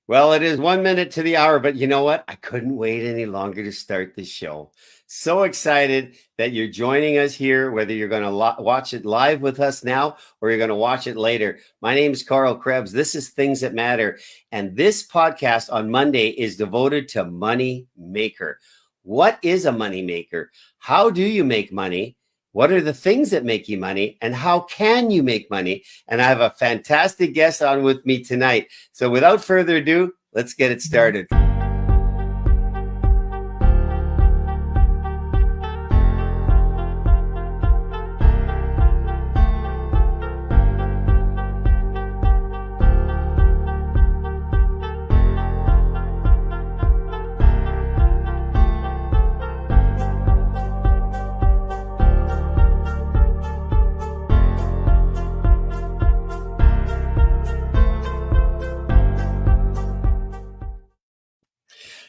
Well, it is 1 minute to the hour, but you know what? I couldn't wait any longer to start the show. So excited that you're joining us here, whether you're going to watch it live with us now or you're going to watch it later. My name is Karl Krebs. This is Things That Matter. And this podcast on Monday is devoted to money maker. What is a money maker? How do you make money? What are the things that make you money? And how can you make money? And I have a fantastic guest on with me tonight. So without further ado, let's get it started.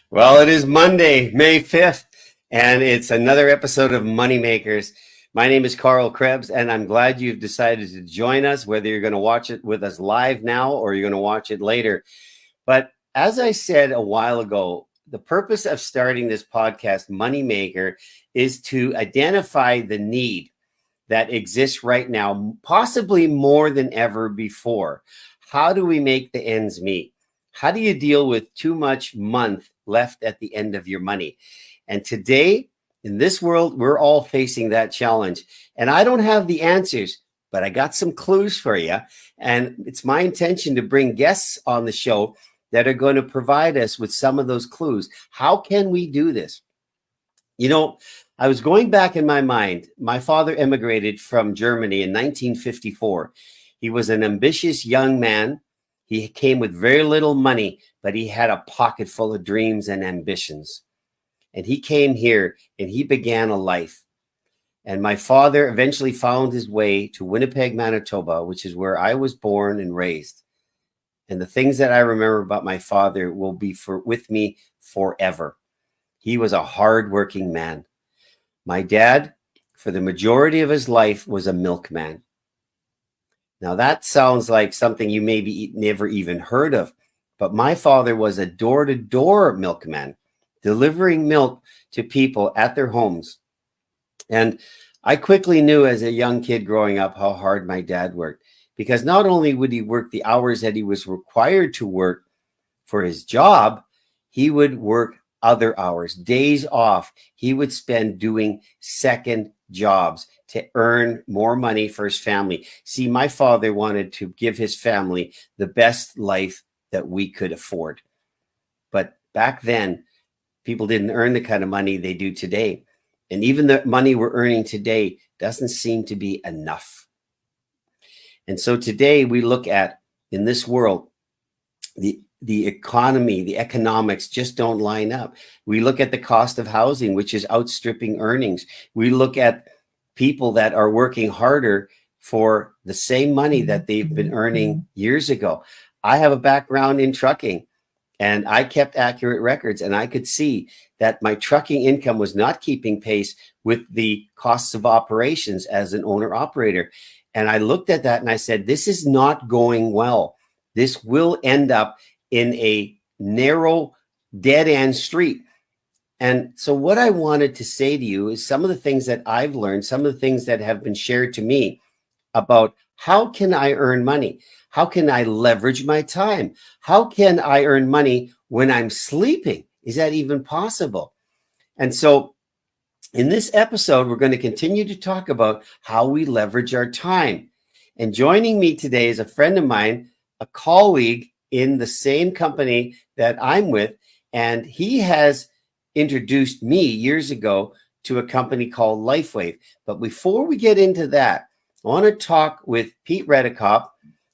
Well, it is Monday, May 5th, and it's another episode of Money Makers. My name is Karl Krebs, and I'm glad you've decided to join us, whether you're going to watch it with us live now or you're going to watch it later. But as I said a while ago, the purpose of starting this podcast, Money Maker, is to identify the need that exists right now, possibly more than ever before. How do we make the ends meet? How do you deal with too much month left at the end of your money? And today, in this world, we're all facing that challenge. And I don't have the answers, but I got some clues for you. And it's my intention to bring guests on the show that are going to provide us with some of those clues. How can we do this? You know, I was going back in my mind. My father immigrated from Germany in 1954. He was an ambitious young man. He came with very little money, but he had a pocket full of dreams and ambitions. And he came here and he began a life. And my father eventually found his way to Winnipeg, Manitoba, which is where I was born and raised. And the things that I remember about my father will be with me forever. He was a hardworking man. My dad, for the majority of his life, was a milkman. Now, that sounds like something you maybe never even heard of, but my father was a door-to-door milkman, delivering milk to people at their homes. And I quickly knew as a young kid growing up how hard my dad worked, because not only would he work the hours that he was required to work for his job, he would work other hours, days off. He would spend doing second jobs to earn more money for his family. See, my father wanted to give his family the best life that we could afford. But back then, people didn't earn the kind of money they do today. And even the money we're earning today doesn't seem to be enough. And so today we look at, in this world, the economy, the economics just don't line up. We look at the cost of housing, which is outstripping earnings. We look at people that are working harder for the same money that they've been earning years ago. I have a background in trucking, and I kept accurate records, and I could see that my trucking income was not keeping pace with the costs of operations as an owner-operator. And I looked at that and I said, this is not going well. This will end up in a narrow, dead-end street. And so what I wanted to say to you is some of the things that I've learned, some of the things that have been shared to me about how can I earn money? How can I leverage my time? How can I earn money when I'm sleeping? Is that even possible? And so in this episode, we're going to continue to talk about how we leverage our time. And joining me today is a friend of mine, a colleague in the same company that I'm with, and he has introduced me years ago to a company called Lifewave. But before we get into that, I want to talk with Pete Redekop,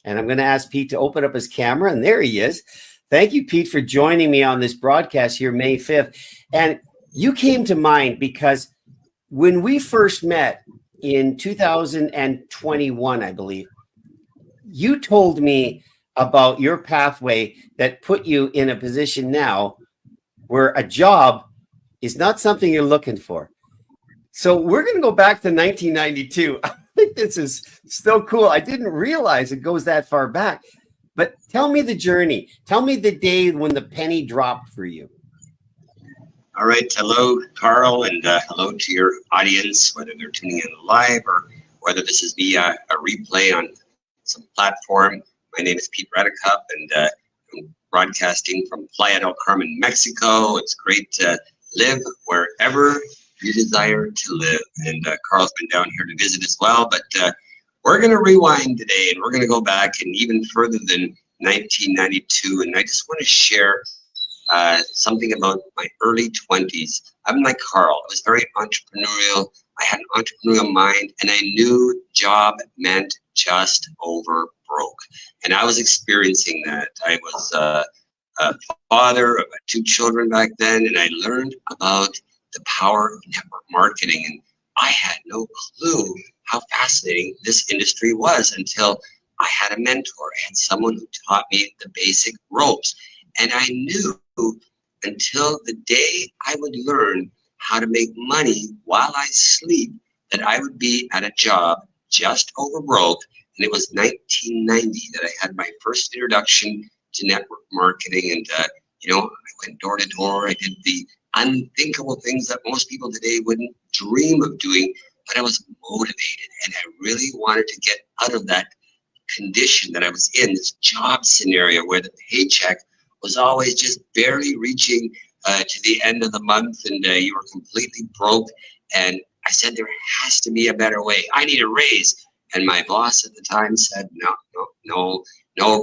and I'm going to ask Pete to open up his camera, and there he is. Thank you, Pete, for joining me on this broadcast here, May 5th. And you came to mind because when we first met in 2021, I believe, you told me about your pathway that put you in a position now where a job is not something you're looking for. So we're going to go back to 1992. I think this is still cool. I didn't realize it goes that far back. But tell me the journey. Tell me the day when the penny dropped for you. All right. Hello, Carl, and hello to your audience, whether they're tuning in live or whether this is via a replay on some platform. My name is Pete Redekop, and I'm broadcasting from Playa del Carmen, Mexico. It's great to live wherever you desire to live. And Carl's been down here to visit as well. But we're going to rewind today, and we're going to go back and even further than 1992. And I just want to share something about my early 20s. I'm like Carl. I was very entrepreneurial. I had an entrepreneurial mind, and I knew job meant just over broke. And I was experiencing that. I was a father of 2 children back then, and I learned about the power of network marketing. And I had no clue how fascinating this industry was until I had a mentor. I had someone who taught me the basic ropes. And I knew until the day I would learn how to make money while I sleep that I would be at a job just over broke. And it was 1990 that I had my first introduction to network marketing. And, I went door to door. I did the unthinkable things that most people today wouldn't dream of doing. But I was motivated, and I really wanted to get out of that condition that I was in, this job scenario where the paycheck was always just barely reaching to the end of the month, and you were completely broke. And I said, there has to be a better way. I need a raise. And my boss at the time said, no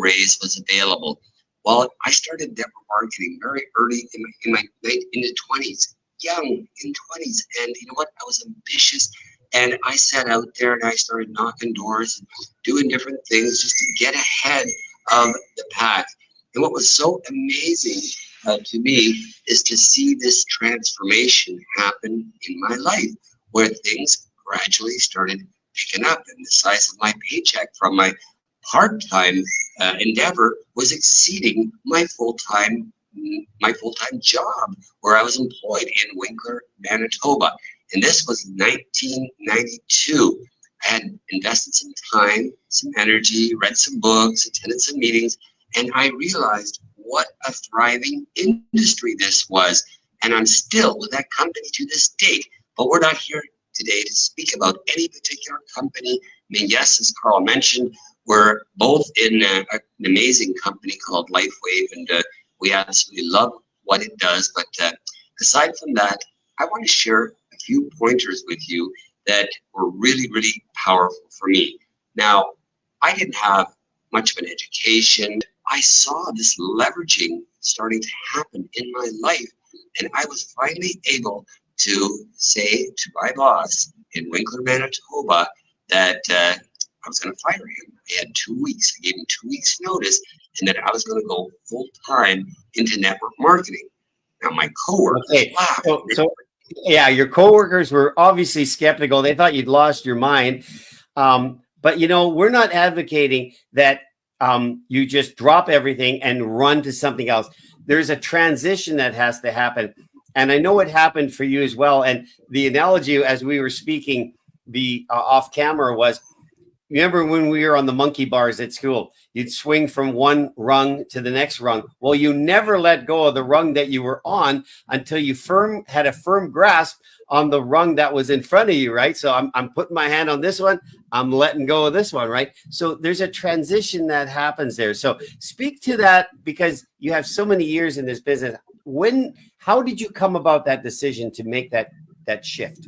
raise was available. Well, I started network marketing very early in the 20s, young in 20s. And you know what? I was ambitious. And I sat out there and I started knocking doors and doing different things just to get ahead of the pack. And what was so amazing to me is to see this transformation happen in my life, where things gradually started picking up, and the size of my paycheck from my part-time endeavor was exceeding my full-time job, where I was employed in Winkler, Manitoba. And this was 1992. I had invested some time, some energy, read some books, attended some meetings, and I realized what a thriving industry this was. And I'm still with that company to this date, but we're not here today to speak about any particular company. I mean, yes, as Karl mentioned, we're both in an amazing company called Lifewave, and we absolutely love what it does. But aside from that, I want to share a few pointers with you that were really, really powerful for me. Now, I didn't have much of an education. I saw this leveraging starting to happen in my life, and I was finally able to say to my boss in Winkler, Manitoba, that I was going to fire him. I had 2 weeks. I gave him 2 weeks notice, and that I was going to go full time into network marketing. Now my coworkers, so yeah, your coworkers were obviously skeptical. They thought you'd lost your mind. But we're not advocating that you just drop everything and run to something else. There's a transition that has to happen. And I know it happened for you as well. And the analogy as we were speaking off camera was, remember when we were on the monkey bars at school, you'd swing from one rung to the next rung. Well, you never let go of the rung that you were on until you had a firm grasp on the rung that was in front of you, right? So I'm putting my hand on this one, I'm letting go of this one, right? So there's a transition that happens there. So speak to that, because you have so many years in this business. How did you come about that decision to make that shift?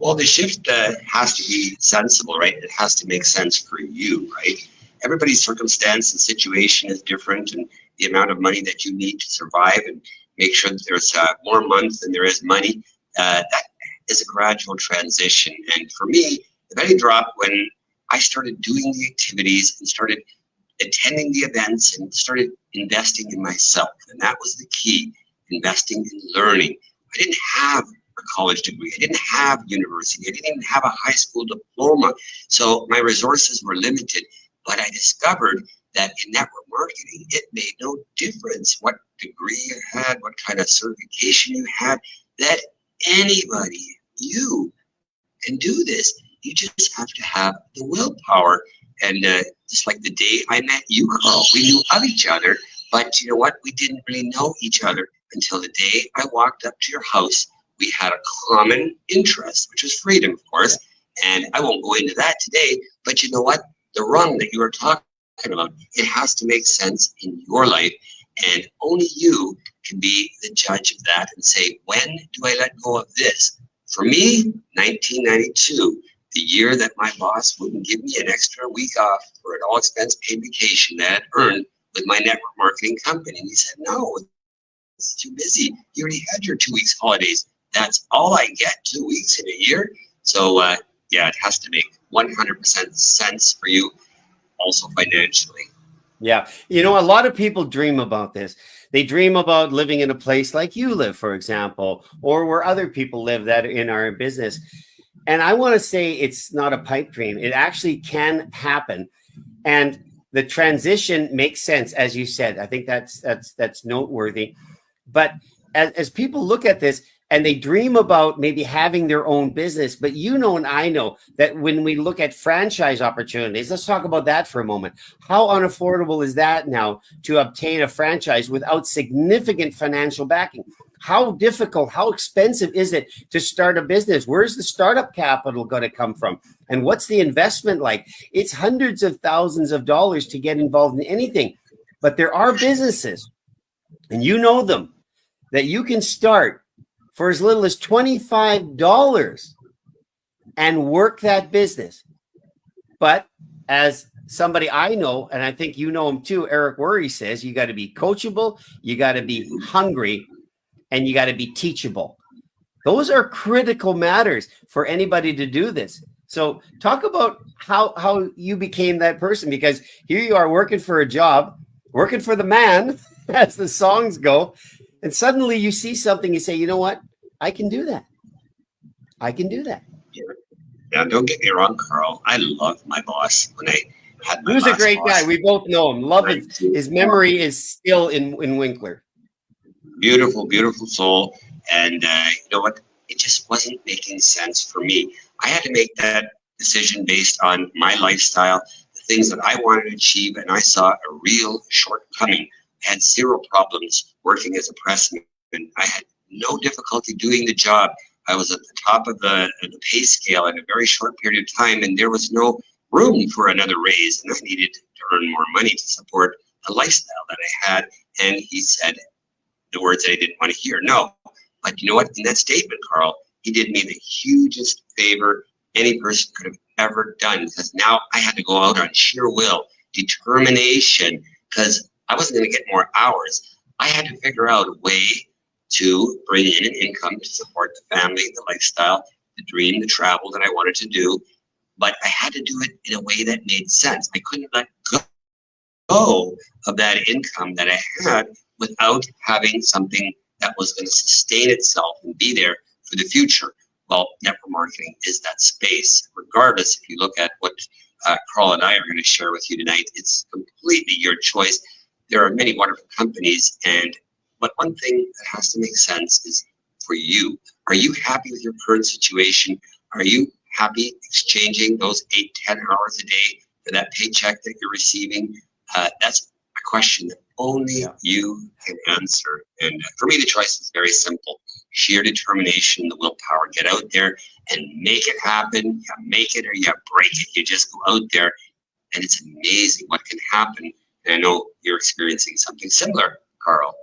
Well, the shift has to be sensible, right? It has to make sense for you, right? Everybody's circumstance and situation is different, and the amount of money that you need to survive and make sure that there's more month than there is money, that is a gradual transition. And for me, the penny dropped when I started doing the activities and started attending the events and started investing in myself. And that was the key, investing in learning. I didn't have a college degree. I didn't have university. I didn't even have a high school diploma. So my resources were limited. But I discovered that in network marketing, it made no difference what degree you had, what kind of certification you had, that anybody, you can do this. You just have to have the willpower and the Just like the day I met you, Carl, we knew of each other, but you know what? We didn't really know each other until the day I walked up to your house. We had a common interest, which was freedom, of course. And I won't go into that today, but you know what? The rung that you were talking about, it has to make sense in your life. And only you can be the judge of that and say, when do I let go of this? For me, 1992, the year that my boss wouldn't give me an extra week off for an all expense paid vacation that I had earned with my network marketing company. And he said, no, it's too busy. You already had your 2 weeks holidays. That's all I get, 2 weeks in a year. So yeah, it has to make 100% sense for you also financially. Yeah. You know, a lot of people dream about this. They dream about living in a place like you live, for example, or where other people live that are in our business. And I want to say it's not a pipe dream. It actually can happen. And the transition makes sense, as you said. I think that's noteworthy. But as people look at this and they dream about maybe having their own business, but you know and I know that when we look at franchise opportunities, let's talk about that for a moment. How unaffordable is that now to obtain a franchise without significant financial backing? How difficult, how expensive is it to start a business? Where's the startup capital going to come from? And what's the investment like? It's hundreds of thousands of dollars to get involved in anything. But there are businesses, and you know them, that you can start for as little as $25 and work that business. But as somebody I know, and I think you know him too, Eric Worre says, you got to be coachable, you got to be hungry, and you got to be teachable. Those are critical matters for anybody to do this. So talk about how you became that person, because here you are working for a job, working for the man, as the songs go, and suddenly you see something, you say, you know what? I can do that. I can do that. Now, don't get me wrong, Carl. I loved my boss when I had my He was a last great boss. guy. We both know him. Love it. His memory is still in Winkler. Beautiful, beautiful soul. And you know what? It just wasn't making sense for me. I had to make that decision based on my lifestyle, the things that I wanted to achieve, and I saw a real shortcoming. I had zero problems working as a pressman. I had no difficulty doing the job. I was at the top of the pay scale in a very short period of time, and there was no room for another raise, and I needed to earn more money to support the lifestyle that I had. And he said the words that I didn't want to hear. No. But you know what? In that statement, Carl, he did me the hugest favor any person could have ever done, because now I had to go out on sheer will, determination, because I wasn't going to get more hours. I had to figure out a way to bring in an income to support the family, the lifestyle, the dream, the travel that I wanted to do. But I had to do it in a way that made sense. I couldn't let go of that income that I had without having something that was going to sustain itself and be there for the future. Well, network marketing is that space. Regardless, if you look at what Carl and I are going to share with you tonight, it's completely your choice. There are many wonderful companies, but one thing that has to make sense is for you. Are you happy with your current situation? Are you happy exchanging those 8-10 hours a day for that paycheck that you're receiving? That's a question that only you can answer. And for me, the choice is very simple. Sheer determination, the willpower. Get out there and make it happen. You make it or you break it. You just go out there, and it's amazing what can happen. And I know you're experiencing something similar, Carl.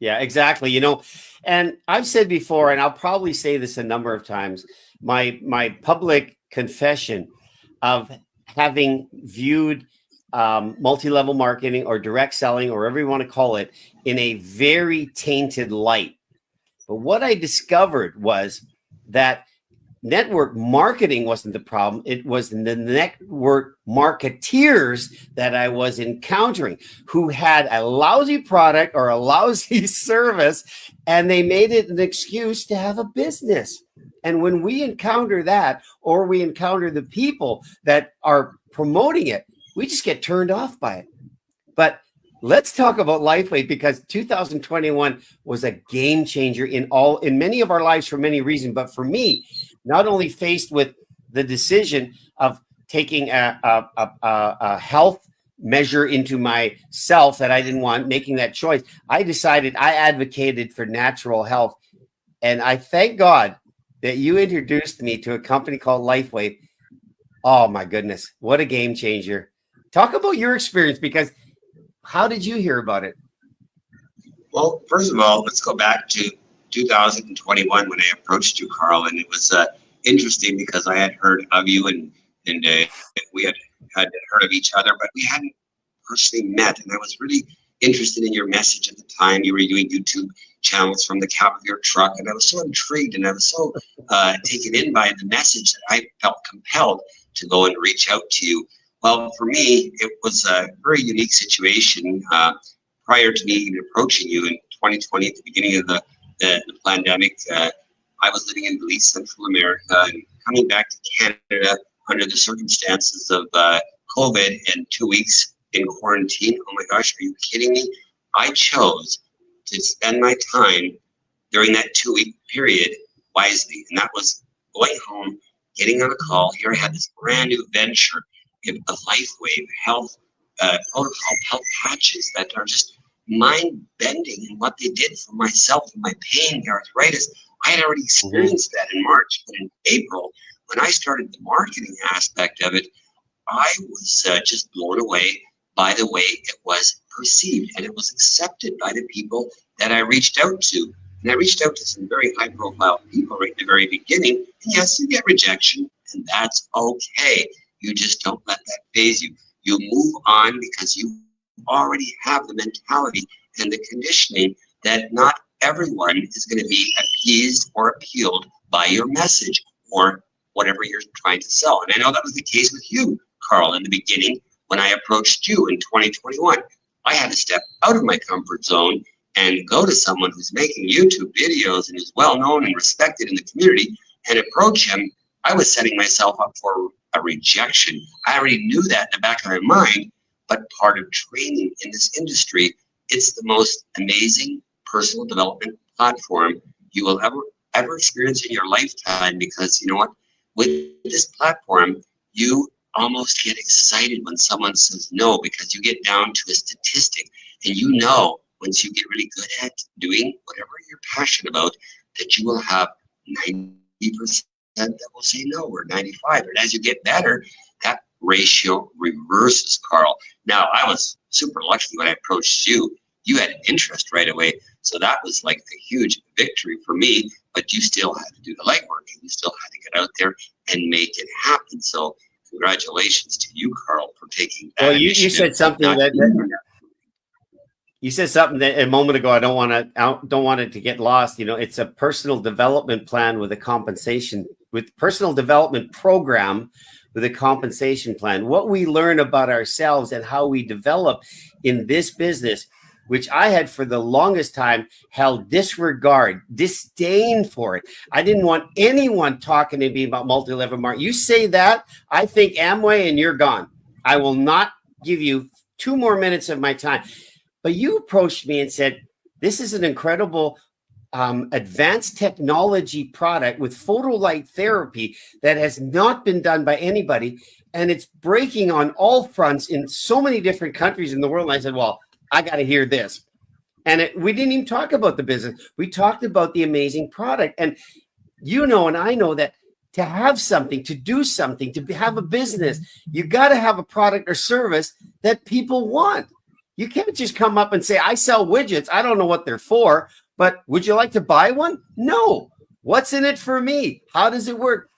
Yeah, exactly. You know, and I've said before, and I'll probably say this a number of times, my public confession of having viewed multi-level marketing or direct selling, or whatever you want to call it, in a very tainted light. But what I discovered was that network marketing wasn't the problem. It was the network marketeers that I was encountering who had a lousy product or a lousy service, and they made it an excuse to have a business. And when we encounter that, or we encounter the people that are promoting it, we just get turned off by it. But let's talk about Lifewave, because 2021 was a game changer in many of our lives for many reasons. But for me, not only faced with the decision of taking a health measure into myself that I didn't want, making that choice, I decided I advocated for natural health. And I thank God that you introduced me to a company called Lifewave. Oh my goodness, what a game changer. Talk about your experience, because how did you hear about it? Well, first of all, let's go back to 2021 when I approached you, Karl, and it was interesting because I had heard of you and we had heard of each other, but we hadn't personally met. And I was really interested in your message at the time. You were doing YouTube channels from the cab of your truck, and I was so intrigued and I was so taken in by the message that I felt compelled to go and reach out to you. Well, for me, it was a very unique situation. Prior to me even approaching you in 2020, at the beginning of the pandemic, I was living in Belize, Central America, and coming back to Canada under the circumstances of COVID and 2 weeks in quarantine. Oh my gosh, are you kidding me? I chose to spend my time during that 2 week period wisely, and that was going home, getting on a call. Here I had this brand new venture of Lifewave health protocol health patches that are just mind-bending in what they did for myself and my pain, the arthritis. I had already experienced that in March, but in April, when I started the marketing aspect of it, I was just blown away by the way it was perceived, and it was accepted by the people that I reached out to. And I reached out to some very high-profile people right in the very beginning. And yes, you get rejection, and that's okay. You just don't let that faze you. You move on because you already have the mentality and the conditioning that not everyone is going to be appeased or appealed by your message or whatever you're trying to sell. And I know that was the case with you, Karl, in the beginning when I approached you in 2021. I had to step out of my comfort zone and go to someone who's making YouTube videos and who's well known and respected in the community and approach him. I was setting myself up for a rejection. I already knew that in the back of my mind, but part of training in this industry, it's the most amazing personal development platform you will ever experience in your lifetime, because you know what? With this platform, you almost get excited when someone says no, because you get down to a statistic, and you know once you get really good at doing whatever you're passionate about, that you will have 90% that will say no, or 95. And as you get better, that ratio reverses, Karl. Now, I was super lucky when I approached you. You had interest right away. So that was like a huge victory for me, but you still had to do the legwork, and you still had to get out there and make it happen. So congratulations to you, Karl, for taking that. Well, you said something you said something that a moment ago. I don't want it to get lost. You know, it's a personal development plan with a compensation, with personal development program with a compensation plan. What we learn about ourselves and how we develop in this business, which I had for the longest time held disregard, disdain for it. I didn't want anyone talking to me about multi-level marketing. You say that, I think Amway, and you're gone. I will not give you 2 more minutes of my time. But you approached me and said, this is an incredible advanced technology product with photolight therapy that has not been done by anybody. And it's breaking on all fronts in so many different countries in the world. And I said, well, I got to hear this. And we didn't even talk about the business. We talked about the amazing product. And you know, and I know that to have something, to do something, to have a business, you got to have a product or service that people want. You can't just come up and say, I sell widgets. I don't know what they're for, but would you like to buy one? No. What's in it for me? How does it work?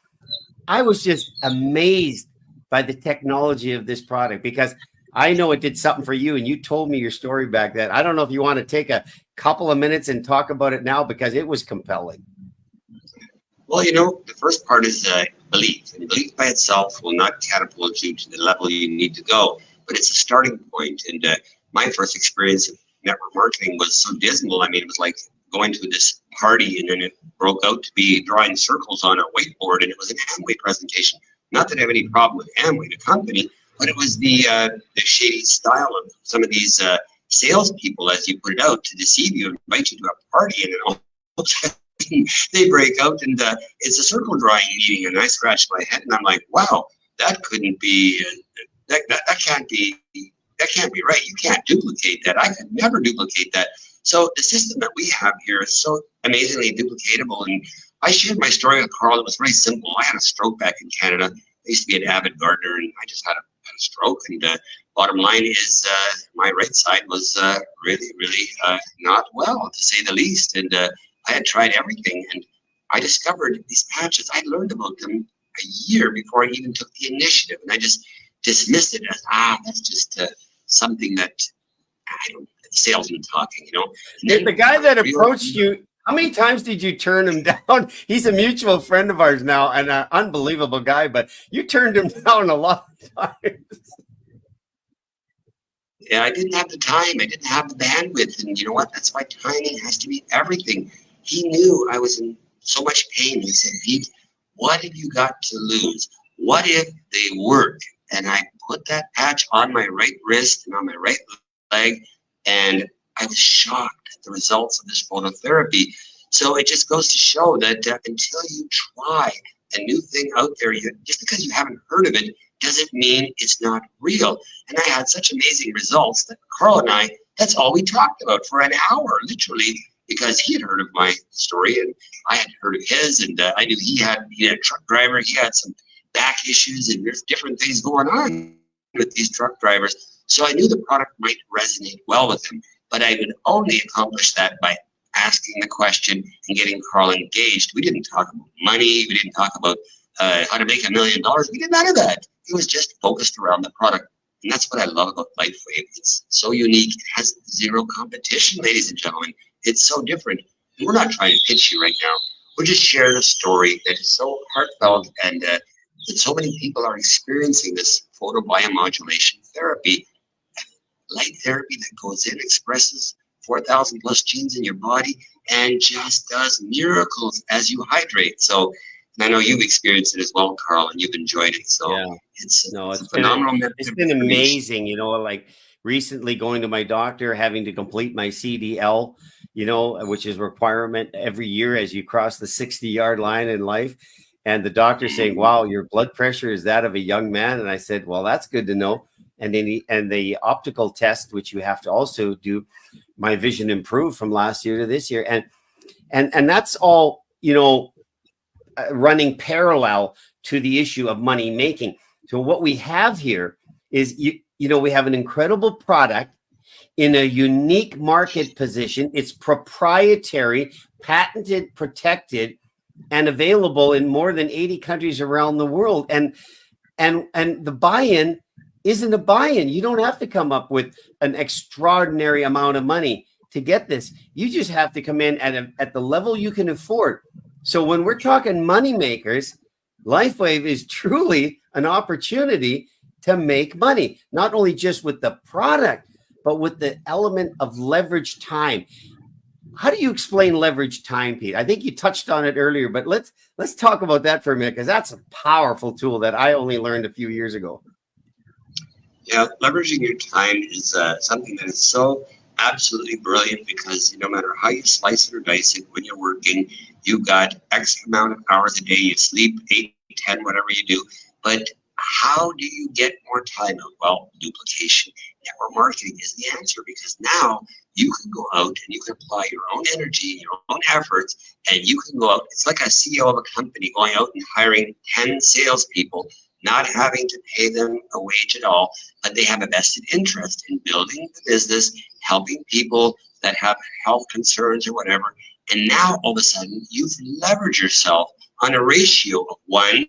I was just amazed by the technology of this product, because I know it did something for you, and you told me your story back then. I don't know if you want to take a couple of minutes and talk about it now, because it was compelling. Well, you know, the first part is belief, and belief by itself will not catapult you to the level you need to go, but it's a starting point. And my first experience of network marketing was so dismal. I mean, it was like going to this party, and then it broke out to be drawing circles on a whiteboard, and it was an Amway presentation. Not that I have any problem with Amway, the company, but it was the shady style of some of these salespeople, as you put it out, to deceive you, invite you to a party, and then all of a sudden they break out, and it's a circle drawing meeting. And I scratched my head, and I'm like, wow, that couldn't be, that can't be, that can't be right. You can't duplicate that. I could never duplicate that. So the system that we have here is so amazingly duplicatable. And I shared my story with Karl. It was very simple. I had a stroke back in Canada. I used to be an avid gardener, and I just had a stroke. And bottom line is my right side was really not well, to say the least. And I had tried everything, and I discovered these patches. I learned about them a year before I even took the initiative, and I just dismissed it as, that's just something that I don't, salesman talking, you know. And then The guy that approached you, how many times did you turn him down? He's a mutual friend of ours now and an unbelievable guy, but you turned him down a lot of times. Yeah, I didn't have the time. I didn't have the bandwidth. And you know what? That's why timing has to be everything. He knew I was in so much pain. He said, Pete, what have you got to lose? What if they work? And I put that patch on my right wrist and on my right leg, and I was shocked at the results of this phototherapy. So it just goes to show that until you try a new thing out there, just because you haven't heard of it doesn't mean it's not real. And I had such amazing results that Karl and I, that's all we talked about for an hour, literally, because he had heard of my story and I had heard of his, and I knew he had a truck driver. He had some back issues and there's different things going on with these truck drivers. So I knew the product might resonate well with him, but I would only accomplish that by asking the question and getting Karl engaged. We didn't talk about money. We didn't talk about how to make $1 million. We did none of that. It was just focused around the product. And that's what I love about Lifewave. It's so unique. It has zero competition, ladies and gentlemen. It's so different. And we're not trying to pitch you right now. We're just sharing a story that is so heartfelt, and that so many people are experiencing this photobiomodulation therapy, light therapy that goes in, expresses 4,000 plus genes in your body, and just does miracles as you hydrate. So, and I know you've experienced it as well, Karl, and you've enjoyed it. So Yeah. it's It's phenomenal. It's been amazing, you know, like recently going to my doctor, having to complete my CDL, you know, which is a requirement every year as you cross the 60-yard line in life. And the doctor saying, wow, your blood pressure is that of a young man. And I said, well, that's good to know. And then the optical test, which you have to also do, my vision improved from last year to this year. And that's all, you know, running parallel to the issue of money making. So what we have here is, you know, we have an incredible product in a unique market position. It's proprietary, patented, protected, and available in more than 80 countries around the world. And the buy-in isn't a buy-in. You don't have to come up with an extraordinary amount of money to get this. You just have to come in at the level you can afford. So when we're talking money makers, Lifewave is truly an opportunity to make money, not only just with the product, but with the element of leverage time. How do you explain leverage time, Pete? I think you touched on it earlier, but let's talk about that for a minute, because that's a powerful tool that I only learned a few years ago. Yeah, leveraging your time is something that is so absolutely brilliant, because no matter how you slice it or dice it, when you're working, you've got X amount of hours a day, you sleep 8, 10, whatever you do. But how do you get more time out? Well, duplication. Network marketing is the answer, because now you can go out and you can apply your own energy, your own efforts, and you can go out. It's like a CEO of a company going out and hiring 10 salespeople, not having to pay them a wage at all, but they have a vested interest in building the business, helping people that have health concerns or whatever. And now all of a sudden you've leveraged yourself on a ratio of 1.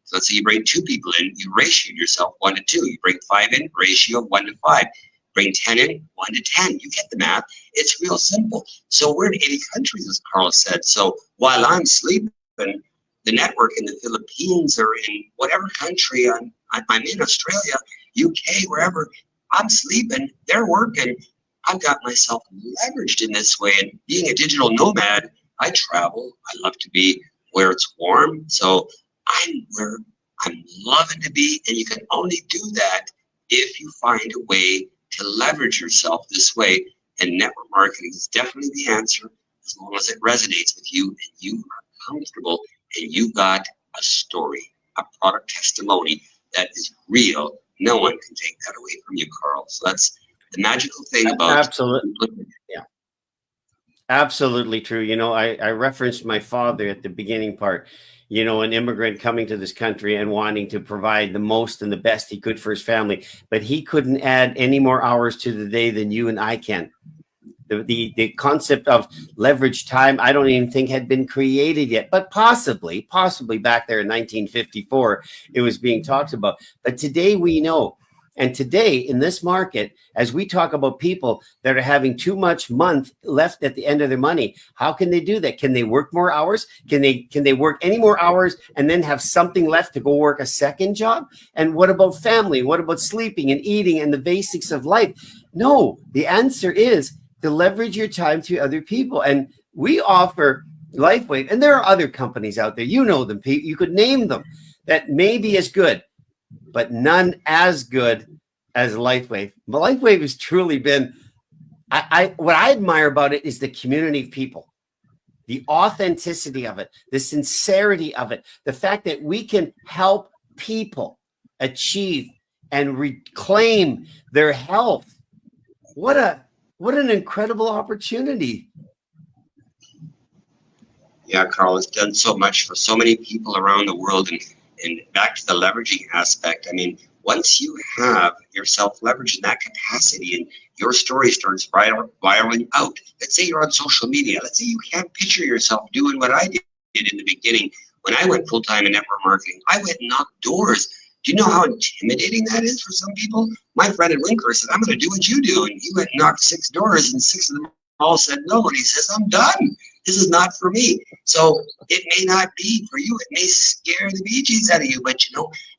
So let's say you bring 2 people in, you ratioed yourself 1 to 2. You bring 5 in, ratio of 1 to 5. Bring 10 in, 1 to 10. You get the math. It's real simple. So we're in 80 countries, as Karl said. So while I'm sleeping, the network in the Philippines or in whatever country I'm in, Australia, UK, wherever, I'm sleeping, they're working. I've got myself leveraged in this way. And being a digital nomad, I travel. I love to be where it's warm. So I'm where I'm loving to be. And you can only do that if you find a way to leverage yourself this way. And network marketing is definitely the answer, as long as it resonates with you and you are comfortable and you've got a story. a product testimony that is real. No one can take that away from you, Karl. So that's the magical thing about Absolutely. Yeah. Absolutely true. I referenced my father at the beginning part, an immigrant coming to this country and wanting to provide the most and the best he could for his family, but he couldn't add any more hours to the day than you and I can. The concept of leverage time, I don't even think had been created yet, but possibly back there in 1954, it was being talked about. But today we know. And today in this market, as we talk about people that are having too much month left at the end of their money, how can they do that? Can they work more hours? Can they work any more hours and then have something left to go work a second job? And what about family? What about sleeping and eating and the basics of life? No, the answer is to leverage your time to other people. And we offer Lifewave, and there are other companies out there, you know them, Pete, you could name them, that may be as good, but none as good as Lifewave. But Lifewave has truly been, what I admire about it is the community of people, the authenticity of it, the sincerity of it, the fact that we can help people achieve and reclaim their health. What an incredible opportunity. Yeah, Karl, it's done so much for so many people around the world. And back to the leveraging aspect, I mean, once you have yourself leveraged in that capacity and your story starts viraling out, let's say you're on social media, let's say you can't picture yourself doing what I did in the beginning. When I went full-time in network marketing, I went and knocked doors. Do you know how intimidating that is for some people? My friend in Winkler said, I'm going to do what you do. And he went and knocked 6 doors, and 6 of them all said no. And he says, I'm done. This is not for me. So it may not be for you. It may scare the bejeez out of you. But,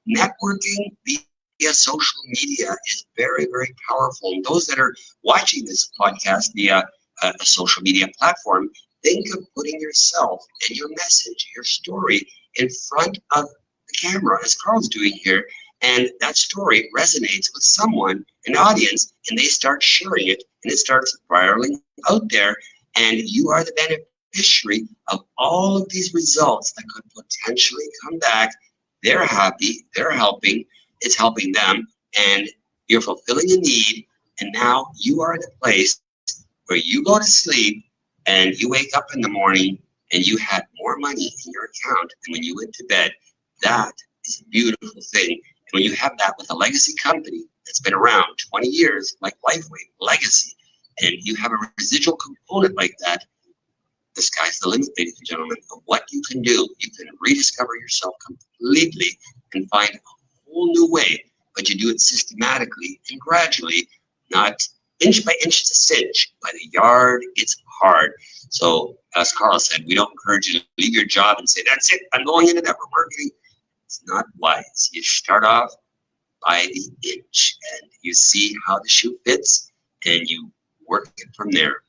networking via social media is very, very powerful. And those that are watching this podcast via a social media platform, think of putting yourself and your message, your story in front of the camera, as Karl's doing here, and that story resonates with someone, an audience, and they start sharing it, and it starts spiraling out there, and you are the beneficiary of all of these results that could potentially come back. They're happy, they're helping, it's helping them, and you're fulfilling a need, and now you are in a place where you go to sleep and you wake up in the morning and you had more money in your account than when you went to bed. That is a beautiful thing. And when you have that with a legacy company that's been around 20 years, like Lifewave, legacy, and you have a residual component like that, the sky's the limit, ladies and gentlemen, of what you can do. You can rediscover yourself completely and find a whole new way, but you do it systematically and gradually, not inch by inch to cinch. By the yard, it's hard. So as Karl said, we don't encourage you to leave your job and say, that's it, I'm going into network marketing. It's not wise. You start off by the inch and you see how the shoe fits and you work it from there.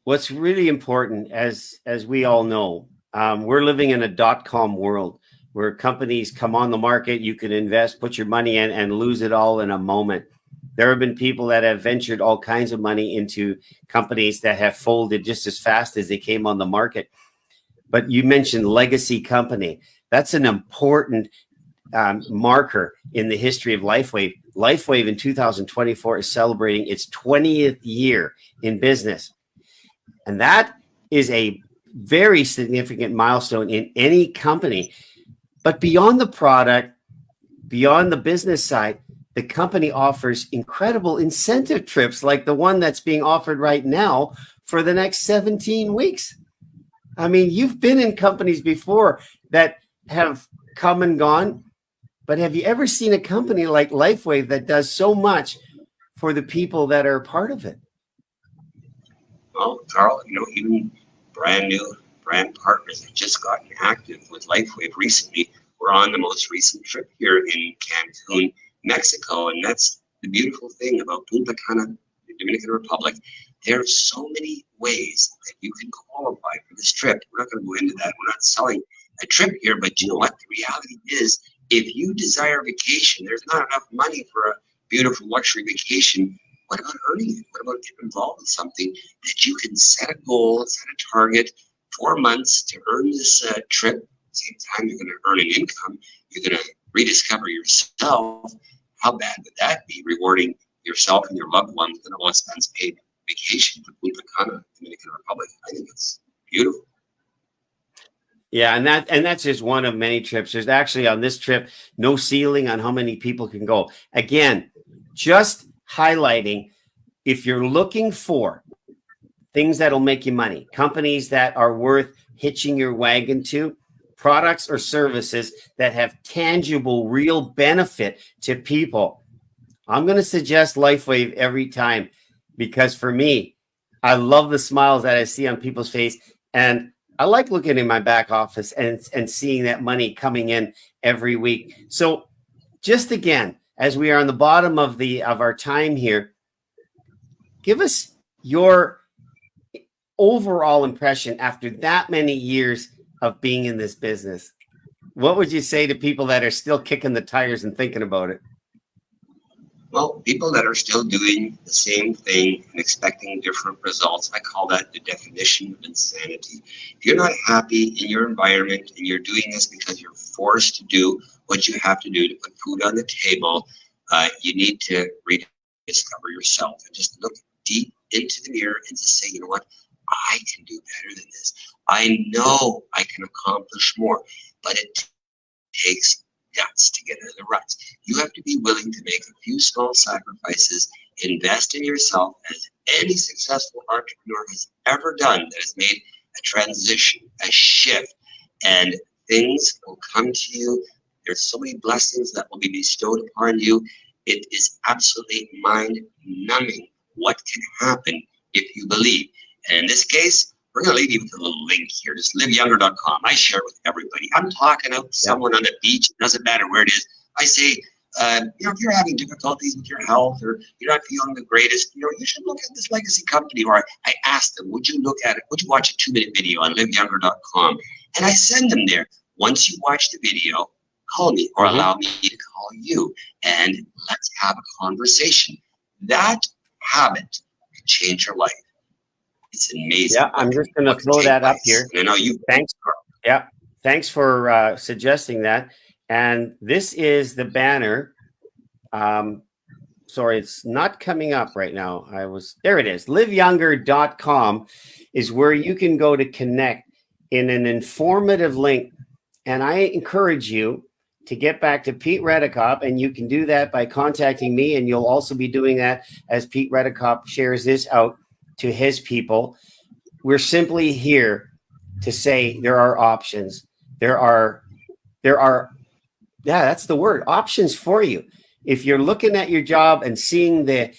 What's really important, as we all know, we're living in a .com world where companies come on the market, you can invest, put your money in, and lose it all in a moment. There have been people that have ventured all kinds of money into companies that have folded just as fast as they came on the market. But you mentioned legacy company. That's an important marker in the history of Lifewave. Lifewave in 2024 is celebrating its 20th year in business. And that is a very significant milestone in any company. But beyond the product, beyond the business side, the company offers incredible incentive trips like the one that's being offered right now for the next 17 weeks. I mean, you've been in companies before that have come and gone, but have you ever seen a company like Lifewave that does so much for the people that are part of it? Well, Karl, even brand new brand partners have just gotten active with Lifewave recently. We're on the most recent trip here in Cancun, Mexico, and that's the beautiful thing about Punta Cana, the Dominican Republic. There are so many ways that you can qualify for this trip. We're not going to go into that. We're not selling a trip here, but you know what? The reality is, if you desire vacation, there's not enough money for a beautiful luxury vacation. What about earning it? What about getting involved in something that you can set a goal, set a target, 4 months to earn this trip, the same time, you're going to earn an income. You're going to rediscover yourself. How bad would that be? Rewarding yourself and your loved ones with an all-expense paid vacation to Punta Cana, Dominican Republic. I think it's beautiful. Yeah, and that's just one of many trips. There's actually on this trip no ceiling on how many people can go. Again, just highlighting, if you're looking for things that'll make you money, companies that are worth hitching your wagon to, products or services that have tangible, real benefit to people, I'm going to suggest Lifewave every time, because for me, I love the smiles that I see on people's face, and I like looking in my back office and seeing that money coming in every week. So just again, as we are on the bottom of our time here, give us your overall impression after that many years of being in this business. What would you say to people that are still kicking the tires and thinking about it? Well, people that are still doing the same thing and expecting different results, I call that the definition of insanity. If you're not happy in your environment and you're doing this because you're forced to do what you have to do to put food on the table, you need to rediscover yourself and just look deep into the mirror and just say, you know what, I can do better than this. I know I can accomplish more, but it takes guts to get out of the ruts. You have to be willing to make a few small sacrifices, invest in yourself, as any successful entrepreneur has ever done that has made a transition, a shift, and things will come to you. There's so many blessings that will be bestowed upon you. It is absolutely mind-numbing what can happen if you believe. And in this case, we're going to leave you with a little link here. Just liveyounger.com. I share it with everybody. I'm talking out to someone on the beach. It doesn't matter where it is. I say, if you're having difficulties with your health or you're not feeling the greatest, you should look at this legacy company. Or I ask them, would you look at it? Would you watch a 2-minute video on liveyounger.com? And I send them there. Once you watch the video, call me or allow me to call you, and let's have a conversation. That habit can change your life. It's amazing. Yeah, I'm just going to throw that up here. And I know you. Thanks. Yeah, thanks for suggesting that. And this is the banner. Sorry, it's not coming up right now. There it is. liveyounger.com is where you can go to connect in an informative link. And I encourage you to get back to Pete Redekop, and you can do that by contacting me, and you'll also be doing that as Pete Redekop shares this out to his people. We're simply here to say there are options. There are, that's the word, options for you. If you're looking at your job and seeing the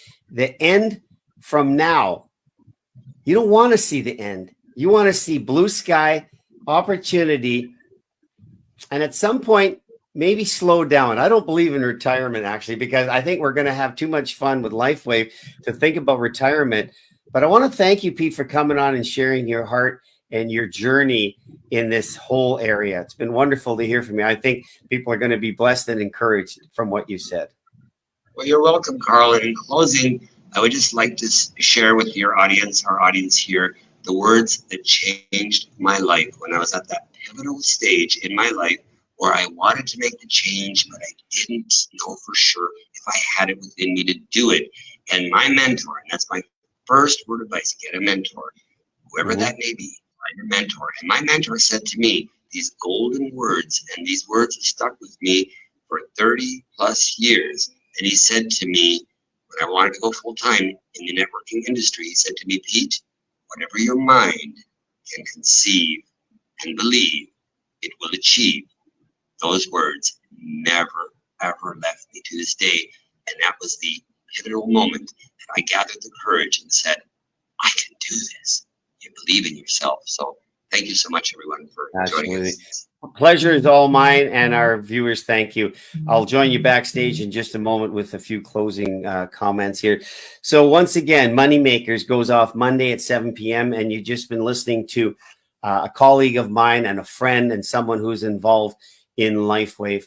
end from now, you don't want to see the end. You want to see blue sky, opportunity, and at some point, maybe slow down. I don't believe in retirement, actually, because I think we're going to have too much fun with Lifewave to think about retirement. But I want to thank you, Pete, for coming on and sharing your heart and your journey in this whole area. It's been wonderful to hear from you. I think people are going to be blessed and encouraged from what you said. Well, you're welcome, Karl. And in closing, I would just like to share with your audience, our audience here, the words that changed my life when I was at that pivotal stage in my life where I wanted to make the change, but I didn't know for sure if I had it within me to do it. And my mentor, and that's my first word of advice, get a mentor, whoever that may be, find a mentor. And my mentor said to me these golden words, and these words have stuck with me for 30 plus years. And he said to me, when I wanted to go full time in the networking industry, he said to me, Pete, whatever your mind can conceive and believe, it will achieve. Those words never, ever left me to this day. And that was the pivotal moment that I gathered the courage and said, I can do this. You believe in yourself. So thank you so much, everyone, for joining us. Pleasure is all mine, and our viewers, thank you. I'll join you backstage in just a moment with a few closing comments here. So once again, Moneymakers goes off Monday at 7 p.m., and you've just been listening to a colleague of mine and a friend and someone who's involved in Lifewave.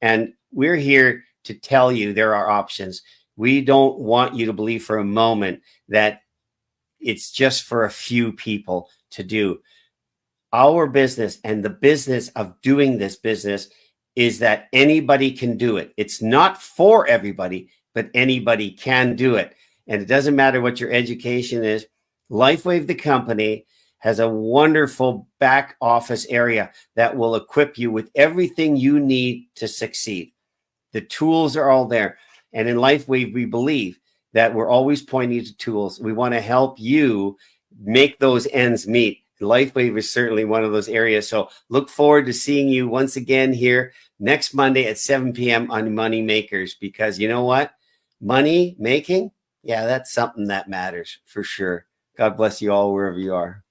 And we're here to tell you there are options. We don't want you to believe for a moment that it's just for a few people to do. our business and the business of doing this business is that anybody can do it. It's not for everybody, but anybody can do it. And it doesn't matter what your education is. Lifewave, the company, has a wonderful back office area that will equip you with everything you need to succeed. The tools are all there. And in Lifewave, we believe that we're always pointing to tools. We want to help you make those ends meet. Lifewave is certainly one of those areas. So look forward to seeing you once again here next Monday at 7 p.m. on Money Makers, because you know what? Money making, yeah, that's something that matters for sure. God bless you all wherever you are.